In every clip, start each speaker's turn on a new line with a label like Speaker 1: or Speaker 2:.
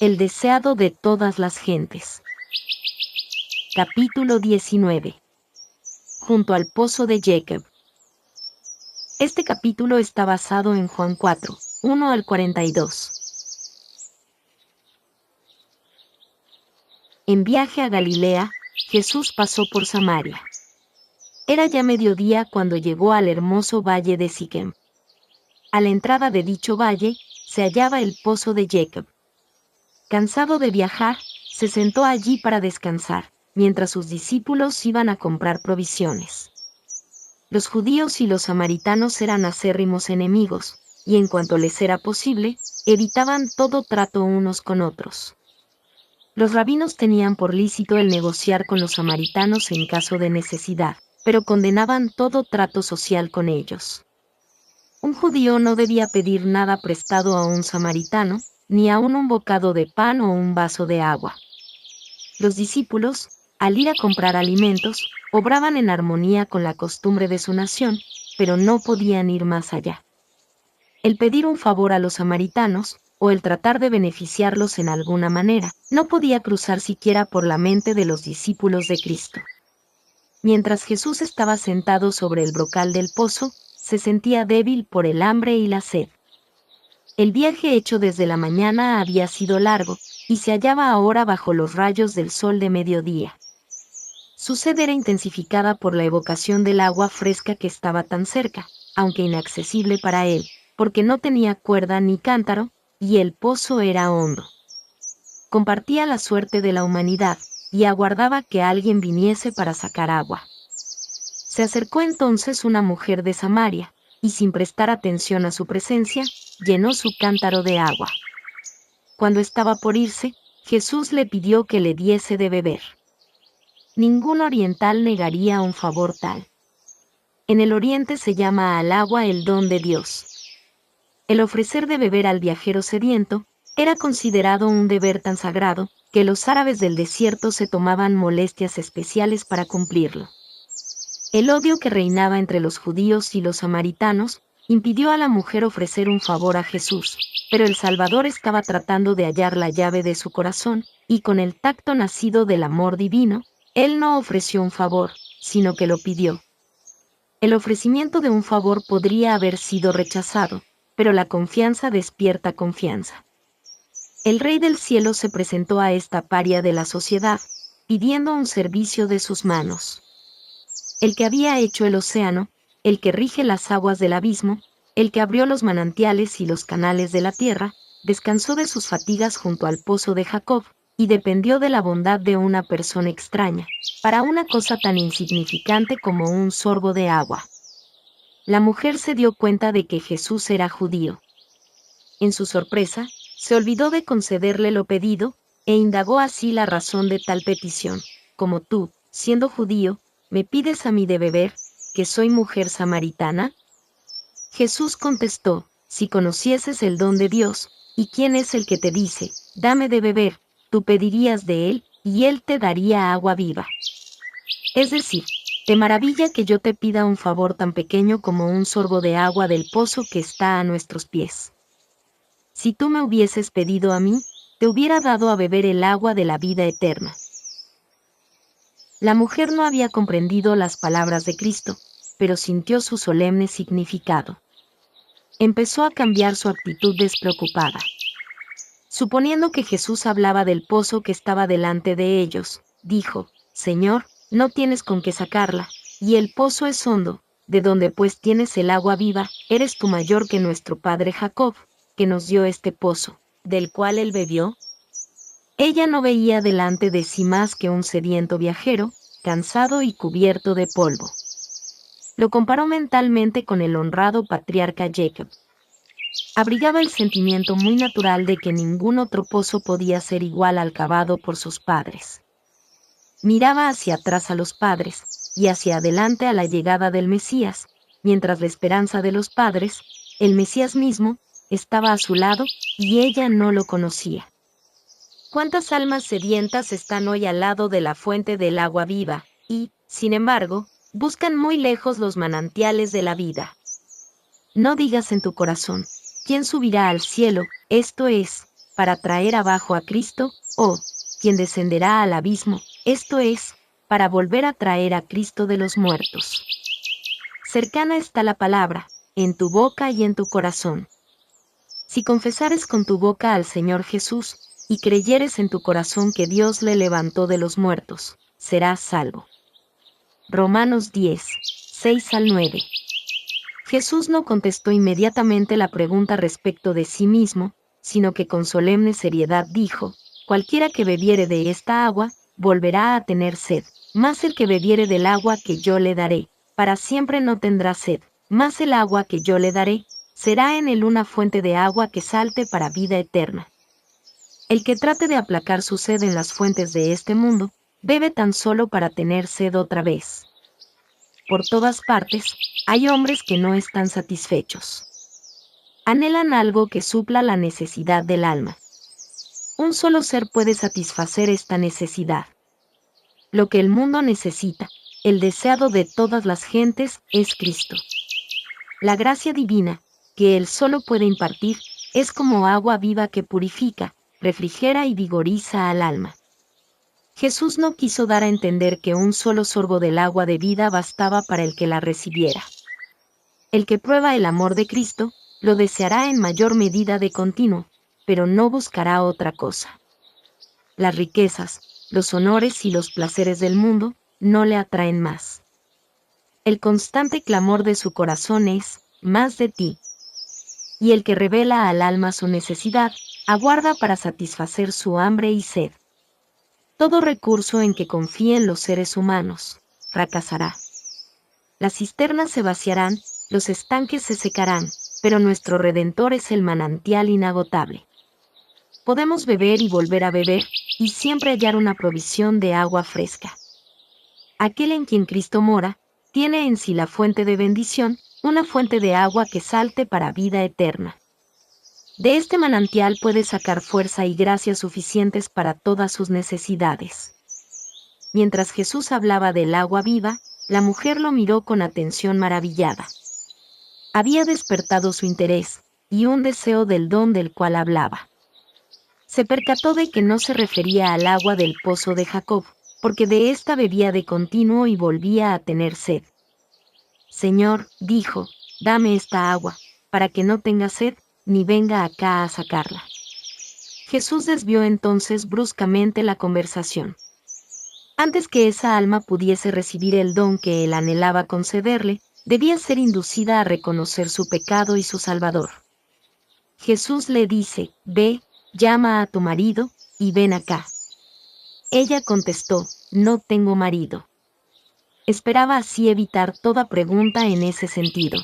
Speaker 1: El deseado de todas las gentes. Capítulo 19. Junto al pozo de Jacob. Este capítulo está basado en Juan 4, 1 al 42. En viaje a Galilea, Jesús pasó por Samaria. Era ya mediodía cuando llegó al hermoso valle de Siquem. A la entrada de dicho valle, se hallaba el pozo de Jacob. Cansado de viajar, se sentó allí para descansar, mientras sus discípulos iban a comprar provisiones. Los judíos y los samaritanos eran acérrimos enemigos, y en cuanto les era posible, evitaban todo trato unos con otros. Los rabinos tenían por lícito el negociar con los samaritanos en caso de necesidad, pero condenaban todo trato social con ellos. Un judío no debía pedir nada prestado a un samaritano, ni aun un bocado de pan o un vaso de agua. Los discípulos, al ir a comprar alimentos, obraban en armonía con la costumbre de su nación, pero no podían ir más allá. El pedir un favor a los samaritanos, o el tratar de beneficiarlos en alguna manera, no podía cruzar siquiera por la mente de los discípulos de Cristo. Mientras Jesús estaba sentado sobre el brocal del pozo, se sentía débil por el hambre y la sed. El viaje hecho desde la mañana había sido largo, y se hallaba ahora bajo los rayos del sol de mediodía. Su sed era intensificada por la evocación del agua fresca que estaba tan cerca, aunque inaccesible para él, porque no tenía cuerda ni cántaro, y el pozo era hondo. Compartía la suerte de la humanidad, y aguardaba que alguien viniese para sacar agua. Se acercó entonces una mujer de Samaria, y sin prestar atención a su presencia, llenó su cántaro de agua. Cuando estaba por irse, Jesús le pidió que le diese de beber. Ningún oriental negaría un favor tal. En el oriente se llama al agua el don de Dios. El ofrecer de beber al viajero sediento era considerado un deber tan sagrado que los árabes del desierto se tomaban molestias especiales para cumplirlo. El odio que reinaba entre los judíos y los samaritanos impidió a la mujer ofrecer un favor a Jesús, pero el Salvador estaba tratando de hallar la llave de su corazón, y con el tacto nacido del amor divino, él no ofreció un favor, sino que lo pidió. El ofrecimiento de un favor podría haber sido rechazado, pero la confianza despierta confianza. El Rey del Cielo se presentó a esta paria de la sociedad, pidiendo un servicio de sus manos. El que había hecho el océano, el que rige las aguas del abismo, el que abrió los manantiales y los canales de la tierra, descansó de sus fatigas junto al pozo de Jacob, y dependió de la bondad de una persona extraña, para una cosa tan insignificante como un sorbo de agua. La mujer se dio cuenta de que Jesús era judío. En su sorpresa, se olvidó de concederle lo pedido, e indagó así la razón de tal petición. Como tú, siendo judío, ¿me pides a mí de beber, que soy mujer samaritana? Jesús contestó, si conocieses el don de Dios, y quién es el que te dice, dame de beber, tú pedirías de él, y él te daría agua viva. Es decir, te maravilla que yo te pida un favor tan pequeño como un sorbo de agua del pozo que está a nuestros pies. Si tú me hubieses pedido a mí, te hubiera dado a beber el agua de la vida eterna. La mujer no había comprendido las palabras de Cristo, pero sintió su solemne significado. Empezó a cambiar su actitud despreocupada. Suponiendo que Jesús hablaba del pozo que estaba delante de ellos, dijo, Señor, no tienes con qué sacarla, y el pozo es hondo, de donde pues tienes el agua viva, eres tú mayor que nuestro padre Jacob, que nos dio este pozo, del cual él bebió. Ella no veía delante de sí más que un sediento viajero, cansado y cubierto de polvo. Lo comparó mentalmente con el honrado patriarca Jacob. Abrigaba el sentimiento muy natural de que ningún otro pozo podía ser igual al cavado por sus padres. Miraba hacia atrás a los padres, y hacia adelante a la llegada del Mesías, mientras la esperanza de los padres, el Mesías mismo, estaba a su lado, y ella no lo conocía. ¿Cuántas almas sedientas están hoy al lado de la fuente del agua viva, y, sin embargo, buscan muy lejos los manantiales de la vida? No digas en tu corazón, ¿quién subirá al cielo? Esto es, para traer abajo a Cristo, o, quien descenderá al abismo, esto es, para volver a traer a Cristo de los muertos. Cercana está la palabra, en tu boca y en tu corazón. Si confesares con tu boca al Señor Jesús, y creyeres en tu corazón que Dios le levantó de los muertos, serás salvo. Romanos 10, 6 al 9. Jesús no contestó inmediatamente la pregunta respecto de sí mismo, sino que con solemne seriedad dijo: cualquiera que bebiere de esta agua, volverá a tener sed, mas el que bebiere del agua que yo le daré, para siempre no tendrá sed, mas el agua que yo le daré, será en él una fuente de agua que salte para vida eterna. El que trate de aplacar su sed en las fuentes de este mundo, bebe tan solo para tener sed otra vez. Por todas partes, hay hombres que no están satisfechos. Anhelan algo que supla la necesidad del alma. Un solo ser puede satisfacer esta necesidad. Lo que el mundo necesita, el deseado de todas las gentes, es Cristo. La gracia divina, que Él solo puede impartir, es como agua viva que purifica, refrigera y vigoriza al alma. Jesús no quiso dar a entender que un solo sorbo del agua de vida bastaba para el que la recibiera. El que prueba el amor de Cristo, lo deseará en mayor medida de continuo, pero no buscará otra cosa. Las riquezas, los honores y los placeres del mundo no le atraen más. El constante clamor de su corazón es: más de ti. Y el que revela al alma su necesidad, aguarda para satisfacer su hambre y sed. Todo recurso en que confíen los seres humanos fracasará. Las cisternas se vaciarán, los estanques se secarán, pero nuestro Redentor es el manantial inagotable. Podemos beber y volver a beber, y siempre hallar una provisión de agua fresca. Aquel en quien Cristo mora, tiene en sí la fuente de bendición, una fuente de agua que salte para vida eterna. De este manantial puede sacar fuerza y gracia suficientes para todas sus necesidades. Mientras Jesús hablaba del agua viva, la mujer lo miró con atención maravillada. Había despertado su interés, y un deseo del don del cual hablaba. Se percató de que no se refería al agua del pozo de Jacob, porque de ésta bebía de continuo y volvía a tener sed. Señor, dijo, dame esta agua, para que no tenga sed, ni venga acá a sacarla. Jesús desvió entonces bruscamente la conversación. Antes que esa alma pudiese recibir el don que él anhelaba concederle, debía ser inducida a reconocer su pecado y su Salvador. Jesús le dice: ve, llama a tu marido, y ven acá. Ella contestó: no tengo marido. Esperaba así evitar toda pregunta en ese sentido.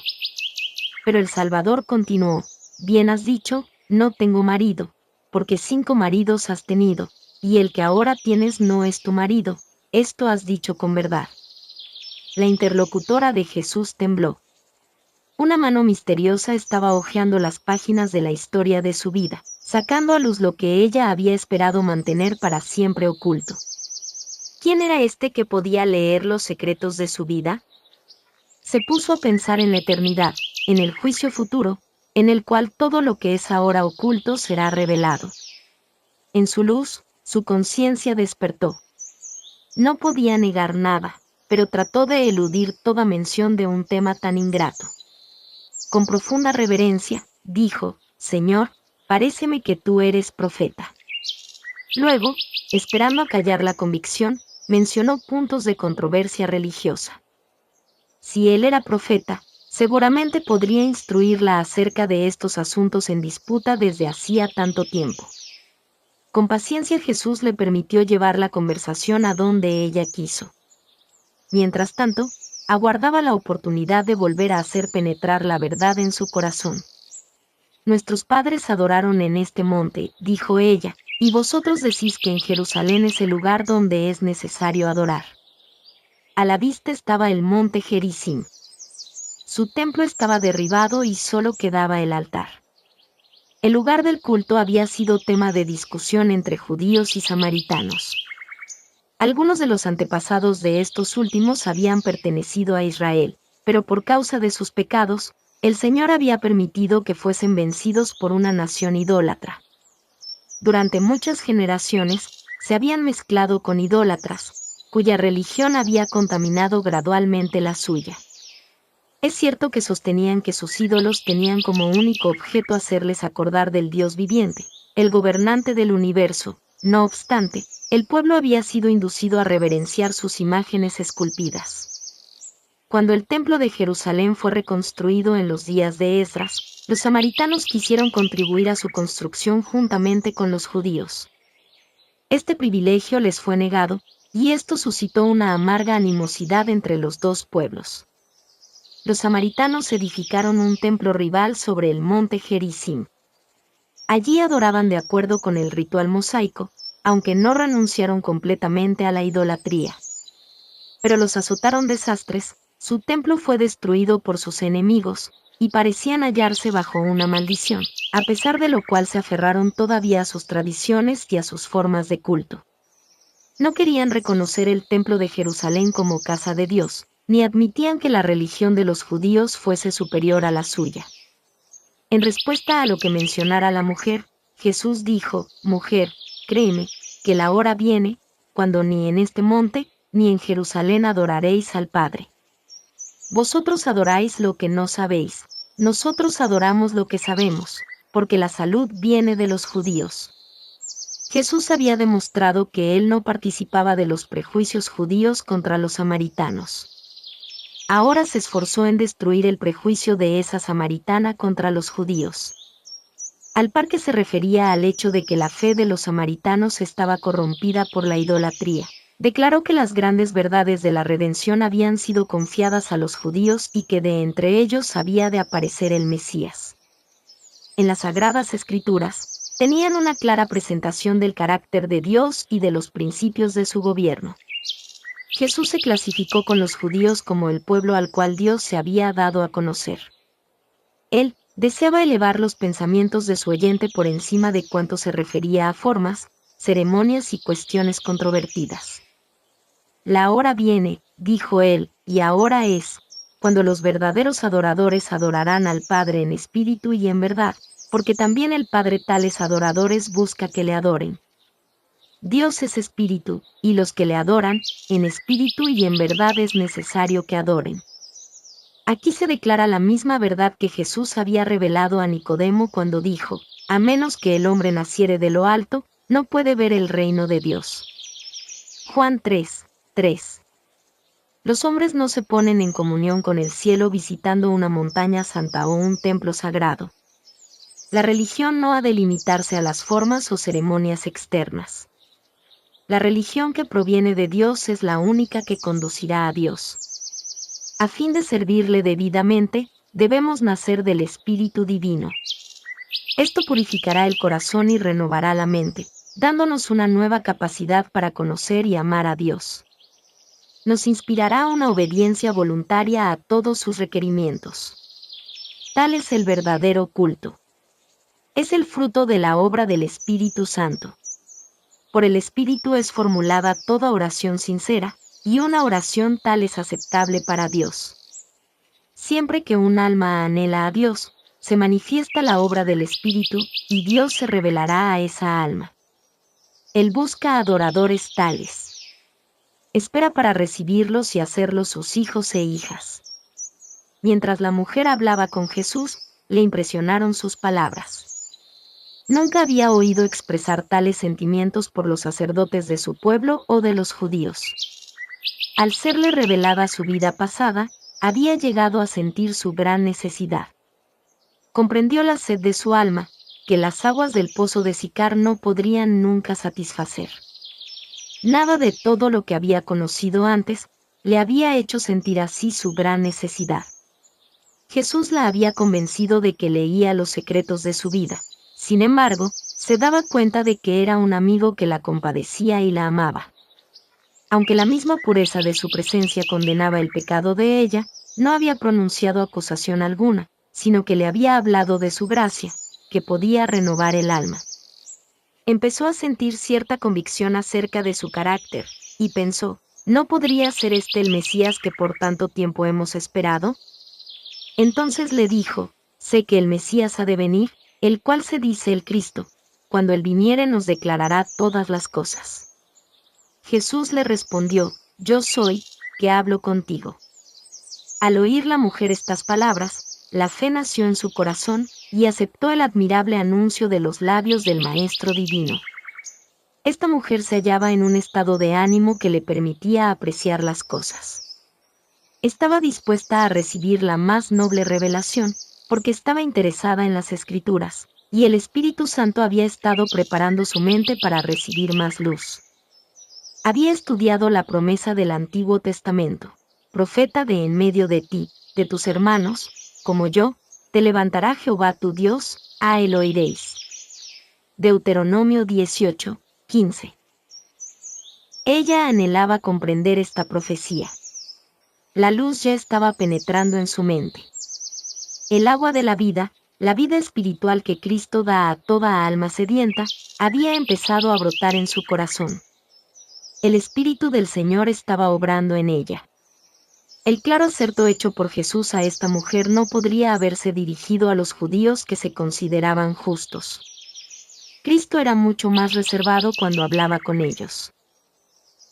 Speaker 1: Pero el Salvador continuó: bien has dicho, no tengo marido, porque 5 maridos has tenido, y el que ahora tienes no es tu marido, esto has dicho con verdad. La interlocutora de Jesús tembló. Una mano misteriosa estaba hojeando las páginas de la historia de su vida, sacando a luz lo que ella había esperado mantener para siempre oculto. ¿Quién era este que podía leer los secretos de su vida? Se puso a pensar en la eternidad, en el juicio futuro, en el cual todo lo que es ahora oculto será revelado. En su luz, su conciencia despertó. No podía negar nada, pero trató de eludir toda mención de un tema tan ingrato. Con profunda reverencia, dijo: Señor, paréceme que tú eres profeta. Luego, esperando acallar la convicción, mencionó puntos de controversia religiosa. Si él era profeta, seguramente podría instruirla acerca de estos asuntos en disputa desde hacía tanto tiempo. Con paciencia Jesús le permitió llevar la conversación a donde ella quiso. Mientras tanto, aguardaba la oportunidad de volver a hacer penetrar la verdad en su corazón. Nuestros padres adoraron en este monte, dijo ella, y vosotros decís que en Jerusalén es el lugar donde es necesario adorar. A la vista estaba el monte Gerizim. Su templo estaba derribado y solo quedaba el altar. El lugar del culto había sido tema de discusión entre judíos y samaritanos. Algunos de los antepasados de estos últimos habían pertenecido a Israel, pero por causa de sus pecados, el Señor había permitido que fuesen vencidos por una nación idólatra. durante muchas generaciones, se habían mezclado con idólatras, cuya religión había contaminado gradualmente la suya. Es cierto que sostenían que sus ídolos tenían como único objeto hacerles acordar del Dios viviente, el gobernante del universo. No obstante, el pueblo había sido inducido a reverenciar sus imágenes esculpidas. Cuando el templo de Jerusalén fue reconstruido en los días de Esdras, los samaritanos quisieron contribuir a su construcción juntamente con los judíos. Este privilegio les fue negado, y esto suscitó una amarga animosidad entre los dos pueblos. Los samaritanos edificaron un templo rival sobre el monte Gerizim. Allí adoraban de acuerdo con el ritual mosaico, aunque no renunciaron completamente a la idolatría. Pero los azotaron desastres, su templo fue destruido por sus enemigos, y parecían hallarse bajo una maldición, a pesar de lo cual se aferraron todavía a sus tradiciones y a sus formas de culto. No querían reconocer el templo de Jerusalén como casa de Dios, ni admitían que la religión de los judíos fuese superior a la suya. En respuesta a lo que mencionara la mujer, Jesús dijo: «Mujer, créeme, que la hora viene, cuando ni en este monte, ni en Jerusalén adoraréis al Padre. Vosotros adoráis lo que no sabéis, nosotros adoramos lo que sabemos, porque la salud viene de los judíos». Jesús había demostrado que él no participaba de los prejuicios judíos contra los samaritanos. Ahora se esforzó en destruir el prejuicio de esa samaritana contra los judíos. Al par que se refería al hecho de que la fe de los samaritanos estaba corrompida por la idolatría, declaró que las grandes verdades de la redención habían sido confiadas a los judíos y que de entre ellos había de aparecer el Mesías. En las Sagradas Escrituras, tenían una clara presentación del carácter de Dios y de los principios de su gobierno. Jesús se clasificó con los judíos como el pueblo al cual Dios se había dado a conocer. Él deseaba elevar los pensamientos de su oyente por encima de cuanto se refería a formas, ceremonias y cuestiones controvertidas. La hora viene, dijo él, y ahora es, cuando los verdaderos adoradores adorarán al Padre en espíritu y en verdad, porque también el Padre tales adoradores busca que le adoren. Dios es espíritu, y los que le adoran, en espíritu y en verdad es necesario que adoren. Aquí se declara la misma verdad que Jesús había revelado a Nicodemo cuando dijo: «A menos que el hombre naciere de lo alto, no puede ver el reino de Dios». Juan 3:3. Los hombres no se ponen en comunión con el cielo visitando una montaña santa o un templo sagrado. La religión no ha de limitarse a las formas o ceremonias externas. La religión que proviene de Dios es la única que conducirá a Dios. A fin de servirle debidamente, debemos nacer del Espíritu Divino. Esto purificará el corazón y renovará la mente, dándonos una nueva capacidad para conocer y amar a Dios. Nos inspirará una obediencia voluntaria a todos sus requerimientos. Tal es el verdadero culto. Es el fruto de la obra del Espíritu Santo. Por el Espíritu es formulada toda oración sincera, y una oración tal es aceptable para Dios. Siempre que un alma anhela a Dios, se manifiesta la obra del Espíritu, y Dios se revelará a esa alma. Él busca adoradores tales. Espera para recibirlos y hacerlos sus hijos e hijas. Mientras la mujer hablaba con Jesús, le impresionaron sus palabras. Nunca había oído expresar tales sentimientos por los sacerdotes de su pueblo o de los judíos. Al serle revelada su vida pasada, había llegado a sentir su gran necesidad. Comprendió la sed de su alma, que las aguas del pozo de Sicar no podrían nunca satisfacer. Nada de todo lo que había conocido antes le había hecho sentir así su gran necesidad. Jesús la había convencido de que leía los secretos de su vida. Sin embargo, se daba cuenta de que era un amigo que la compadecía y la amaba. Aunque la misma pureza de su presencia condenaba el pecado de ella, no había pronunciado acusación alguna, sino que le había hablado de su gracia, que podía renovar el alma. Empezó a sentir cierta convicción acerca de su carácter, y pensó: ¿no podría ser este el Mesías que por tanto tiempo hemos esperado? Entonces le dijo: sé que el Mesías ha de venir, el cual se dice el Cristo. cuando Él viniere nos declarará todas las cosas. Jesús le respondió, yo soy, que hablo contigo. Al oír la mujer estas palabras, la fe nació en su corazón, y aceptó el admirable anuncio de los labios del Maestro Divino. Esta mujer se hallaba en un estado de ánimo que le permitía apreciar las cosas. Estaba dispuesta a recibir la más noble revelación, porque estaba interesada en las Escrituras, y el Espíritu Santo había estado preparando su mente para recibir más luz. Había estudiado la promesa del Antiguo Testamento. Profeta de en medio de ti, de tus hermanos, como yo, te levantará Jehová tu Dios, a él oiréis. Deuteronomio 18:15. Ella anhelaba comprender esta profecía. La luz ya estaba penetrando en su mente. El agua de la vida espiritual que Cristo da a toda alma sedienta, había empezado a brotar en su corazón. El Espíritu del Señor estaba obrando en ella. El claro acerto hecho por Jesús a esta mujer no podría haberse dirigido a los judíos que se consideraban justos. Cristo era mucho más reservado cuando hablaba con ellos.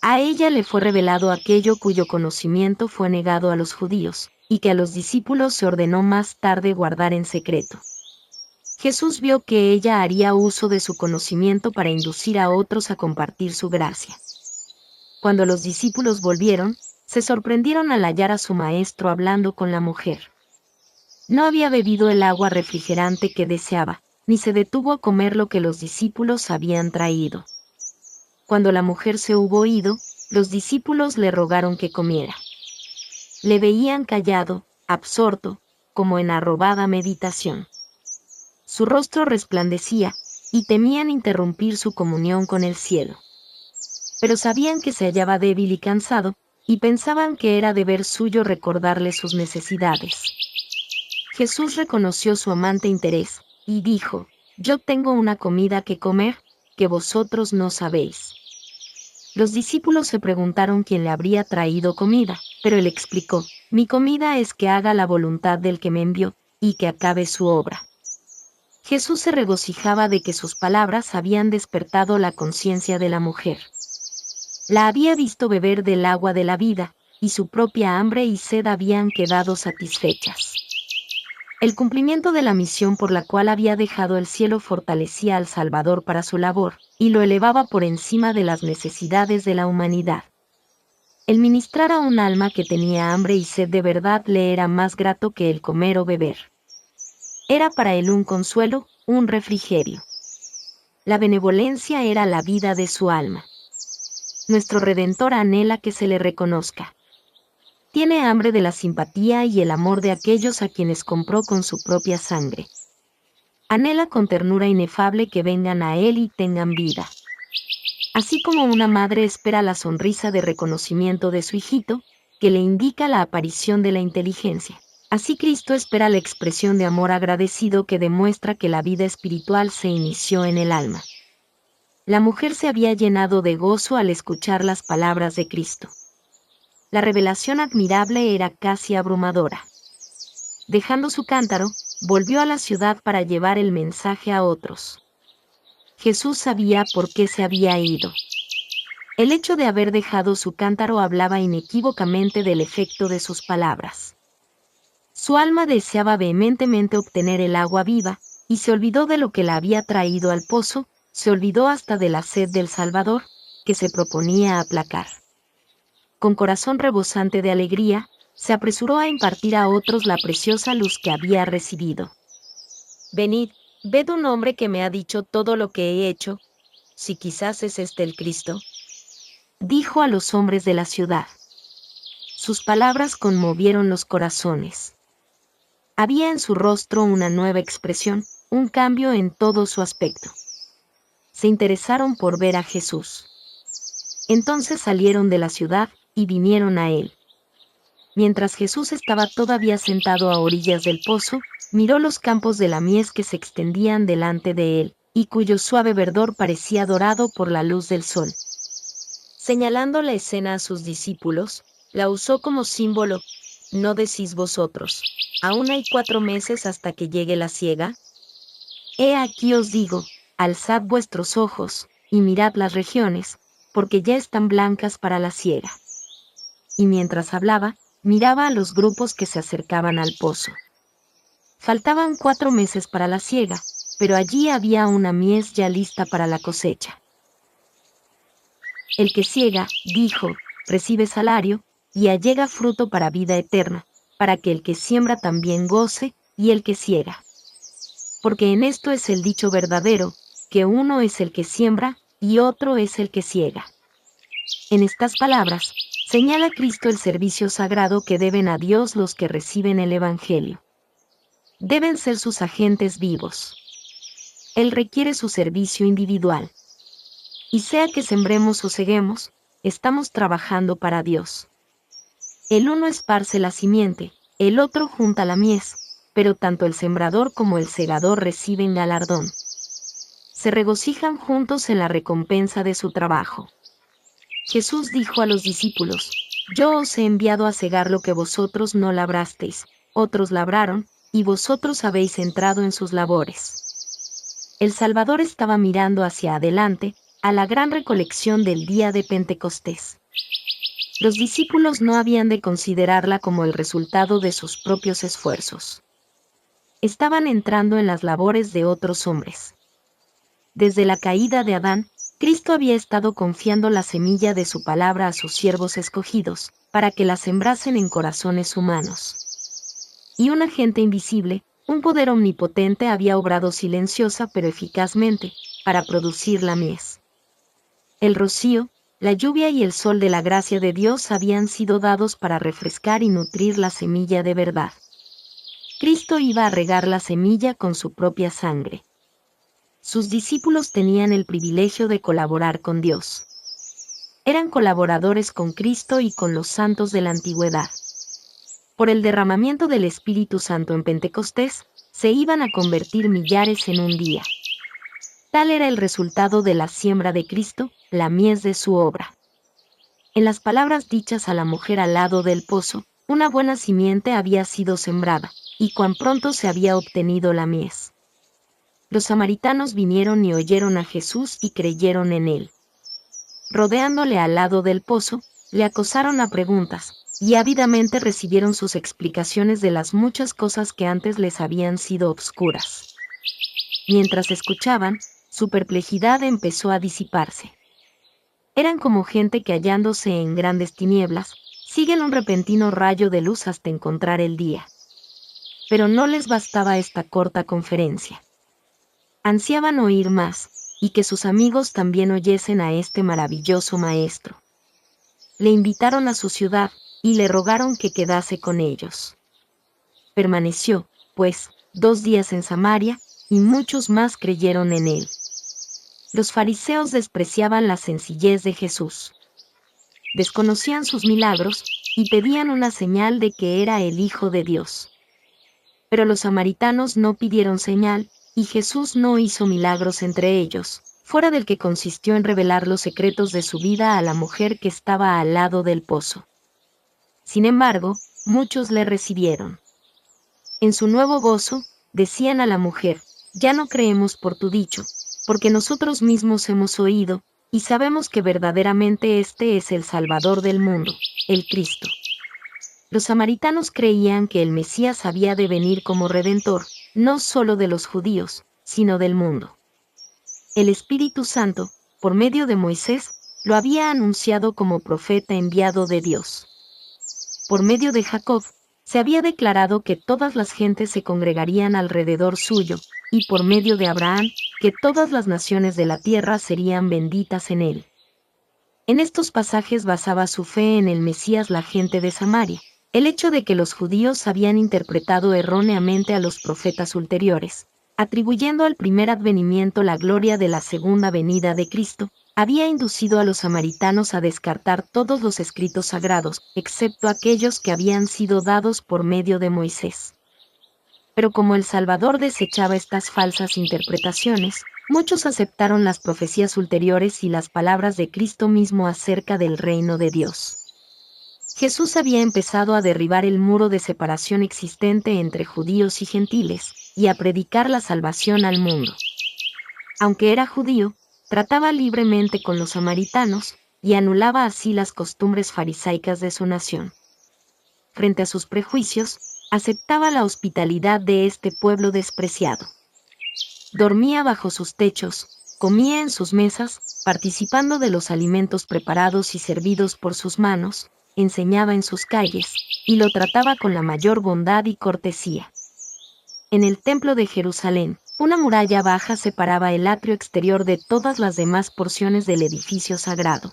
Speaker 1: A ella le fue revelado aquello cuyo conocimiento fue negado a los judíos, y que a los discípulos se ordenó más tarde guardar en secreto. Jesús vio que ella haría uso de su conocimiento para inducir a otros a compartir su gracia. Cuando los discípulos volvieron, se sorprendieron al hallar a su maestro hablando con la mujer. No había bebido el agua refrigerante que deseaba, ni se detuvo a comer lo que los discípulos habían traído. Cuando la mujer se hubo ido, los discípulos le rogaron que comiera. Le veían callado, absorto, como en arrobada meditación. Su rostro resplandecía, y temían interrumpir su comunión con el cielo. Pero sabían que se hallaba débil y cansado, y pensaban que era deber suyo recordarle sus necesidades. Jesús reconoció su amante interés, y dijo, yo tengo una comida que comer, que vosotros no sabéis. Los discípulos se preguntaron quién le habría traído comida, pero él explicó, mi comida es que haga la voluntad del que me envió, y que acabe su obra. Jesús se regocijaba de que sus palabras habían despertado la conciencia de la mujer. La había visto beber del agua de la vida, y su propia hambre y sed habían quedado satisfechas. El cumplimiento de la misión por la cual había dejado el cielo fortalecía al Salvador para su labor, y lo elevaba por encima de las necesidades de la humanidad. El ministrar a un alma que tenía hambre y sed de verdad le era más grato que el comer o beber. Era para él un consuelo, un refrigerio. La benevolencia era la vida de su alma. Nuestro Redentor anhela que se le reconozca. Tiene hambre de la simpatía y el amor de aquellos a quienes compró con su propia sangre. Anhela con ternura inefable que vengan a él y tengan vida. Así como una madre espera la sonrisa de reconocimiento de su hijito, que le indica la aparición de la inteligencia, así Cristo espera la expresión de amor agradecido que demuestra que la vida espiritual se inició en el alma. La mujer se había llenado de gozo al escuchar las palabras de Cristo. La revelación admirable era casi abrumadora. Dejando su cántaro, volvió a la ciudad para llevar el mensaje a otros. Jesús sabía por qué se había ido. El hecho de haber dejado su cántaro hablaba inequívocamente del efecto de sus palabras. Su alma deseaba vehementemente obtener el agua viva, y se olvidó de lo que la había traído al pozo, se olvidó hasta de la sed del Salvador, que se proponía aplacar. Con corazón rebosante de alegría, se apresuró a impartir a otros la preciosa luz que había recibido. Venid, ved un hombre que me ha dicho todo lo que he hecho, si quizás es este el Cristo. Dijo a los hombres de la ciudad. Sus palabras conmovieron los corazones. Había en su rostro una nueva expresión, un cambio en todo su aspecto. Se interesaron por ver a Jesús. Entonces salieron de la ciudad, y vinieron a él. Mientras Jesús estaba todavía sentado a orillas del pozo, miró los campos de la mies que se extendían delante de él, y cuyo suave verdor parecía dorado por la luz del sol. Señalando la escena a sus discípulos, la usó como símbolo. ¿No decís vosotros, aún hay 4 meses hasta que llegue la siega? He aquí os digo, alzad vuestros ojos, y mirad las regiones, porque ya están blancas para la siega. Y mientras hablaba, miraba a los grupos que se acercaban al pozo. Faltaban 4 meses para la siega, pero allí había una mies ya lista para la cosecha. El que siega, dijo, recibe salario, y allega fruto para vida eterna, para que el que siembra también goce, y el que siega. Porque en esto es el dicho verdadero, que uno es el que siembra, y otro es el que siega. En estas palabras, señala Cristo el servicio sagrado que deben a Dios los que reciben el Evangelio. Deben ser sus agentes vivos. Él requiere su servicio individual. Y sea que sembremos o seguemos, estamos trabajando para Dios. El uno esparce la simiente, el otro junta la mies, pero tanto el sembrador como el segador reciben galardón. Se regocijan juntos en la recompensa de su trabajo. Jesús dijo a los discípulos, yo os he enviado a segar lo que vosotros no labrasteis, otros labraron, y vosotros habéis entrado en sus labores. El Salvador estaba mirando hacia adelante, a la gran recolección del día de Pentecostés. Los discípulos no habían de considerarla como el resultado de sus propios esfuerzos. Estaban entrando en las labores de otros hombres. Desde la caída de Adán, Cristo había estado confiando la semilla de su palabra a sus siervos escogidos, para que la sembrasen en corazones humanos. Y un agente invisible, un poder omnipotente había obrado silenciosa pero eficazmente, para producir la mies. El rocío, la lluvia y el sol de la gracia de Dios habían sido dados para refrescar y nutrir la semilla de verdad. Cristo iba a regar la semilla con su propia sangre. Sus discípulos tenían el privilegio de colaborar con Dios. Eran colaboradores con Cristo y con los santos de la antigüedad. Por el derramamiento del Espíritu Santo en Pentecostés, se iban a convertir millares en un día. Tal era el resultado de la siembra de Cristo, la mies de su obra. En las palabras dichas a la mujer al lado del pozo, una buena simiente había sido sembrada, y cuán pronto se había obtenido la mies. Los samaritanos vinieron y oyeron a Jesús y creyeron en él. Rodeándole al lado del pozo, le acosaron a preguntas, y ávidamente recibieron sus explicaciones de las muchas cosas que antes les habían sido obscuras. Mientras escuchaban, su perplejidad empezó a disiparse. Eran como gente que hallándose en grandes tinieblas, siguen un repentino rayo de luz hasta encontrar el día. Pero no les bastaba esta corta conferencia. Ansiaban oír más, y que sus amigos también oyesen a este maravilloso maestro. Le invitaron a su ciudad, y le rogaron que quedase con ellos. Permaneció, pues, 2 días en Samaria, y muchos más creyeron en él. Los fariseos despreciaban la sencillez de Jesús. Desconocían sus milagros, y pedían una señal de que era el Hijo de Dios. Pero los samaritanos no pidieron señal, y Jesús no hizo milagros entre ellos, fuera del que consistió en revelar los secretos de su vida a la mujer que estaba al lado del pozo. Sin embargo, muchos le recibieron. En su nuevo gozo, decían a la mujer, ya no creemos por tu dicho, porque nosotros mismos hemos oído, y sabemos que verdaderamente este es el Salvador del mundo, el Cristo. Los samaritanos creían que el Mesías había de venir como Redentor, no solo de los judíos, sino del mundo. El Espíritu Santo, por medio de Moisés, lo había anunciado como profeta enviado de Dios. Por medio de Jacob, se había declarado que todas las gentes se congregarían alrededor suyo, y por medio de Abraham, que todas las naciones de la tierra serían benditas en él. En estos pasajes basaba su fe en el Mesías la gente de Samaria. El hecho de que los judíos habían interpretado erróneamente a los profetas ulteriores, atribuyendo al primer advenimiento la gloria de la segunda venida de Cristo, había inducido a los samaritanos a descartar todos los escritos sagrados, excepto aquellos que habían sido dados por medio de Moisés. Pero como el Salvador desechaba estas falsas interpretaciones, muchos aceptaron las profecías ulteriores y las palabras de Cristo mismo acerca del reino de Dios. Jesús había empezado a derribar el muro de separación existente entre judíos y gentiles, y a predicar la salvación al mundo. Aunque era judío, trataba libremente con los samaritanos, y anulaba así las costumbres farisaicas de su nación. Frente a sus prejuicios, aceptaba la hospitalidad de este pueblo despreciado. Dormía bajo sus techos, comía en sus mesas, participando de los alimentos preparados y servidos por sus manos, enseñaba en sus calles, y lo trataba con la mayor bondad y cortesía. En el templo de Jerusalén, una muralla baja separaba el atrio exterior de todas las demás porciones del edificio sagrado.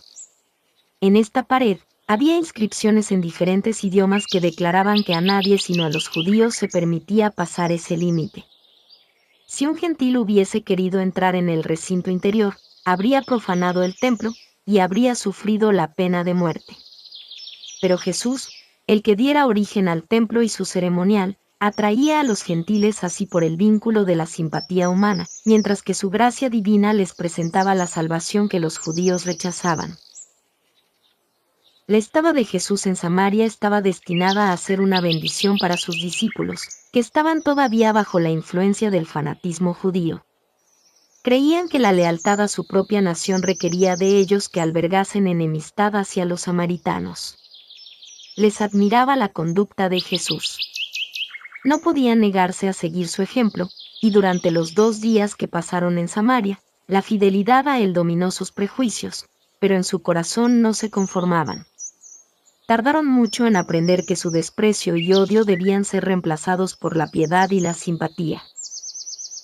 Speaker 1: En esta pared, había inscripciones en diferentes idiomas que declaraban que a nadie sino a los judíos se permitía pasar ese límite. Si un gentil hubiese querido entrar en el recinto interior, habría profanado el templo, y habría sufrido la pena de muerte. Pero Jesús, el que diera origen al templo y su ceremonial, atraía a los gentiles así por el vínculo de la simpatía humana, mientras que su gracia divina les presentaba la salvación que los judíos rechazaban. La estada de Jesús en Samaria estaba destinada a ser una bendición para sus discípulos, que estaban todavía bajo la influencia del fanatismo judío. Creían que la lealtad a su propia nación requería de ellos que albergasen enemistad hacia los samaritanos. Les admiraba la conducta de Jesús. No podían negarse a seguir su ejemplo, y durante los 2 días que pasaron en Samaria, la fidelidad a él dominó sus prejuicios, pero en su corazón no se conformaban. Tardaron mucho en aprender que su desprecio y odio debían ser reemplazados por la piedad y la simpatía.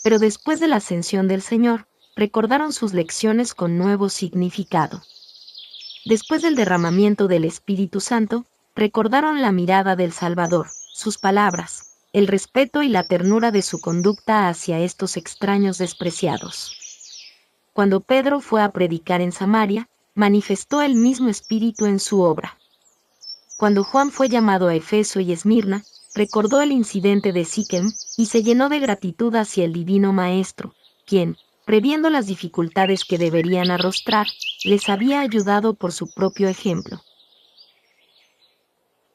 Speaker 1: Pero después de la ascensión del Señor, recordaron sus lecciones con nuevo significado. Después del derramamiento del Espíritu Santo, recordaron la mirada del Salvador, sus palabras, el respeto y la ternura de su conducta hacia estos extraños despreciados. Cuando Pedro fue a predicar en Samaria, manifestó el mismo espíritu en su obra. Cuando Juan fue llamado a Efeso y Esmirna, recordó el incidente de Siquem, y se llenó de gratitud hacia el divino Maestro, quien, previendo las dificultades que deberían arrostrar, les había ayudado por su propio ejemplo.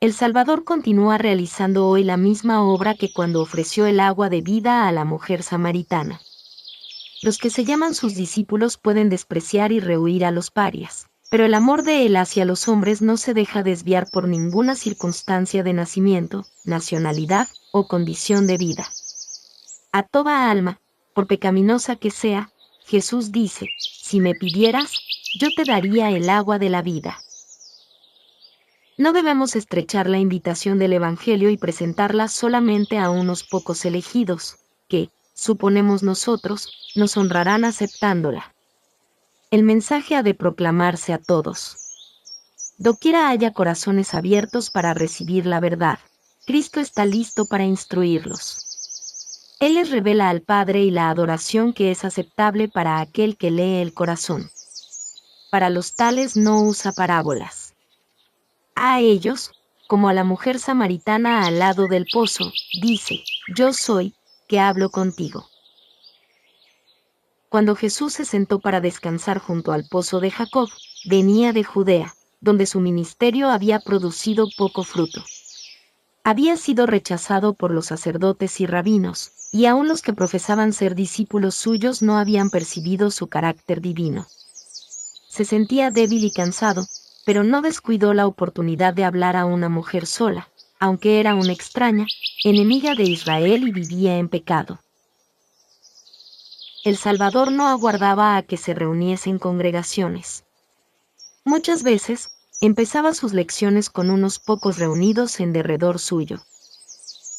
Speaker 1: El Salvador continúa realizando hoy la misma obra que cuando ofreció el agua de vida a la mujer samaritana. Los que se llaman sus discípulos pueden despreciar y rehuir a los parias, pero el amor de él hacia los hombres no se deja desviar por ninguna circunstancia de nacimiento, nacionalidad o condición de vida. A toda alma, por pecaminosa que sea, Jesús dice, si me pidieras, yo te daría el agua de la vida. No debemos estrechar la invitación del Evangelio y presentarla solamente a unos pocos elegidos, que, suponemos nosotros, nos honrarán aceptándola. El mensaje ha de proclamarse a todos. Doquiera haya corazones abiertos para recibir la verdad, Cristo está listo para instruirlos. Él les revela al Padre y la adoración que es aceptable para aquel que lee el corazón. Para los tales no usa parábolas. A ellos, como a la mujer samaritana al lado del pozo, dice, yo soy, que hablo contigo. Cuando Jesús se sentó para descansar junto al pozo de Jacob, venía de Judea, donde su ministerio había producido poco fruto. Había sido rechazado por los sacerdotes y rabinos, y aun los que profesaban ser discípulos suyos no habían percibido su carácter divino. Se sentía débil y cansado, pero no descuidó la oportunidad de hablar a una mujer sola, aunque era una extraña, enemiga de Israel y vivía en pecado. El Salvador no aguardaba a que se reuniesen congregaciones. Muchas veces, empezaba sus lecciones con unos pocos reunidos en derredor suyo.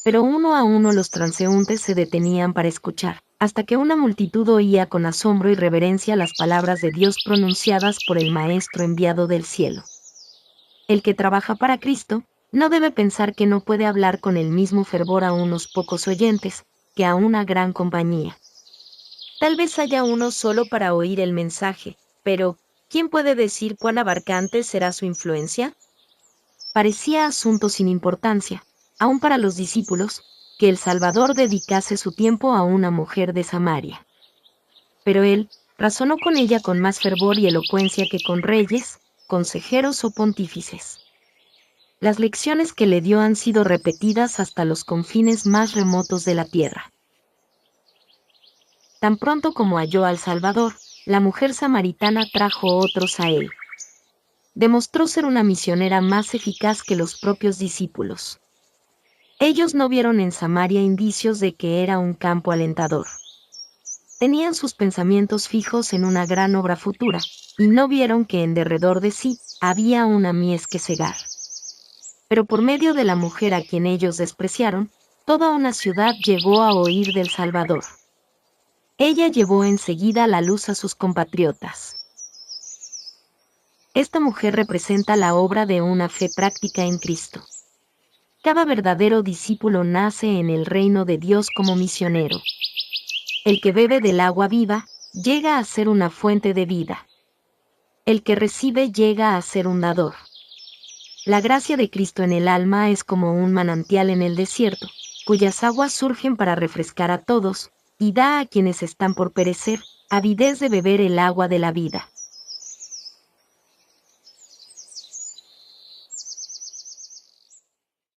Speaker 1: Pero uno a uno los transeúntes se detenían para escuchar, hasta que una multitud oía con asombro y reverencia las palabras de Dios pronunciadas por el Maestro enviado del cielo. El que trabaja para Cristo, no debe pensar que no puede hablar con el mismo fervor a unos pocos oyentes, que a una gran compañía. Tal vez haya uno solo para oír el mensaje, pero, ¿quién puede decir cuán abarcante será su influencia? Parecía asunto sin importancia, aun para los discípulos, que el Salvador dedicase su tiempo a una mujer de Samaria. Pero él razonó con ella con más fervor y elocuencia que con reyes, consejeros o pontífices. Las lecciones que le dio han sido repetidas hasta los confines más remotos de la tierra. Tan pronto como halló al Salvador, la mujer samaritana trajo otros a él. Demostró ser una misionera más eficaz que los propios discípulos. Ellos no vieron en Samaria indicios de que era un campo alentador. Tenían sus pensamientos fijos en una gran obra futura, y no vieron que en derredor de sí había una mies que cegar. Pero por medio de la mujer a quien ellos despreciaron, toda una ciudad llegó a oír del Salvador. Ella llevó enseguida la luz a sus compatriotas. Esta mujer representa la obra de una fe práctica en Cristo. Cada verdadero discípulo nace en el reino de Dios como misionero. El que bebe del agua viva, llega a ser una fuente de vida. El que recibe llega a ser un dador. La gracia de Cristo en el alma es como un manantial en el desierto, cuyas aguas surgen para refrescar a todos, y da a quienes están por perecer, avidez de beber el agua de la vida.